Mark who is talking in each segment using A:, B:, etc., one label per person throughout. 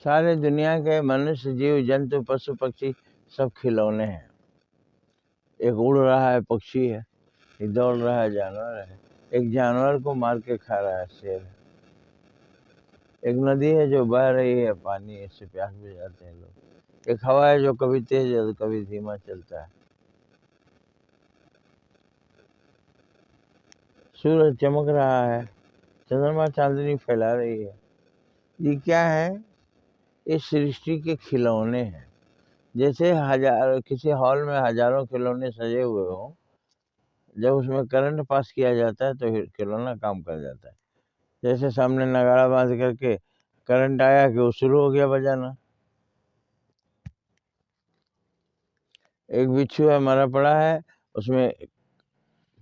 A: सारे दुनिया के मनुष्य, जीव जंतु, पशु पक्षी सब खिलौने हैं। एक उड़ रहा है पक्षी है, एक दौड़ रहा है जानवर है, एक जानवर को मार के खा रहा है शेर है, एक नदी है जो बह रही है पानी, इससे प्यास बुझ जाते हैं लोग, एक हवा है जो कभी तेज और कभी धीमा चलता है, सूरज चमक रहा है, चंद्रमा चांदनी फैला रही है। ये क्या है? इस सृष्टि के खिलौने हैं। जैसे किसी हॉल में हजारों खिलौने सजे हुए हों, जब उसमें करंट पास किया जाता है तो खिलौना काम कर जाता है। जैसे सामने नगाड़ा बांध करके करंट आया कि वो शुरू हो गया बजाना। एक बिच्छू है मरा पड़ा है, उसमें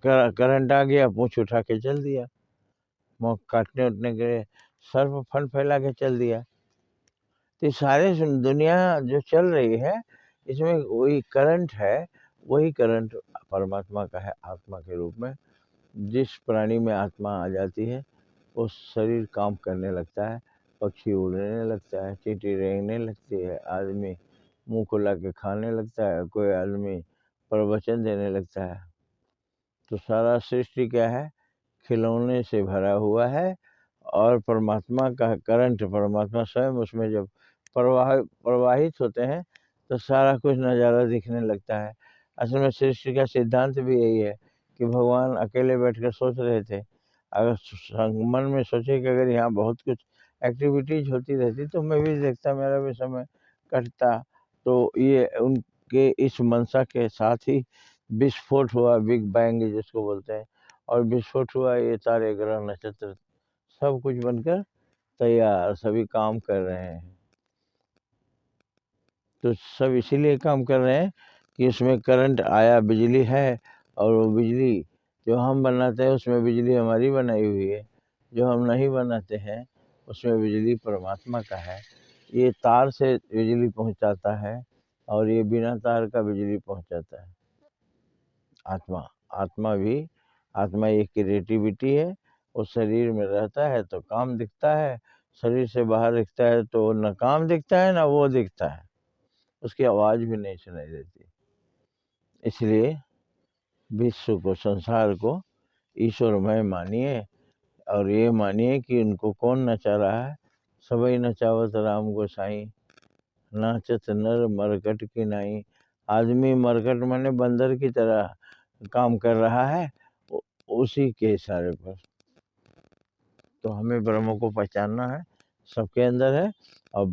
A: करंट आ गया, पूंछ उठा के चल दिया, मुँह काटने उठने के लिए सर्प फन फैला के चल दिया। तो सारे दुनिया जो चल रही है, इसमें वही करंट है, वही करंट परमात्मा का है आत्मा के रूप में। जिस प्राणी में आत्मा आ जाती है वो शरीर काम करने लगता है, पक्षी उड़ने लगता है, चींटी रेंगने लगती है, आदमी मुंह खुला के खाने लगता है, कोई आदमी प्रवचन देने लगता है। तो सारा सृष्टि क्या है? खिलौने से भरा हुआ है। और परमात्मा का करंट, परमात्मा स्वयं उसमें जब प्रवाहित होते हैं तो सारा कुछ नज़ारा दिखने लगता है। असल में सृष्टि का सिद्धांत भी यही है कि भगवान अकेले बैठकर सोच रहे थे। अगर मन में सोचे कि अगर यहाँ बहुत कुछ एक्टिविटीज होती रहती तो मैं भी देखता, मेरा भी समय कटता। तो ये उनके इस मंशा के साथ ही विस्फोट हुआ, बिग बैंग जिसको बोलते हैं, और विस्फोट हुआ, ये तारे ग्रह नक्षत्र सब कुछ बनकर तैयार, सभी काम कर रहे हैं। तो सब इसीलिए काम कर रहे हैं कि इसमें करंट आया, बिजली है, और वो बिजली जो हम बनाते हैं उसमें बिजली हमारी बनाई हुई है, जो हम नहीं बनाते हैं उसमें बिजली परमात्मा का है। ये तार से बिजली पहुंचाता है और ये बिना तार का बिजली पहुंचाता है। आत्मा एक क्रिएटिविटी है। वो शरीर में रहता है तो काम दिखता है, शरीर से बाहर दिखता है तो न काम दिखता है न वो दिखता है, उसकी आवाज़ भी नहीं सुनाई देती। इसलिए विश्व को, संसार को ईश्वरमय मानिए और ये मानिए कि उनको कौन नचा रहा है। सबई नचावत राम गोसाई, नाचत नर मरकट की नाई। आदमी मरकट माने बंदर की तरह काम कर रहा है उसी के इशारे पर। तो हमें ब्रह्म को पहचानना है, सबके अंदर है। और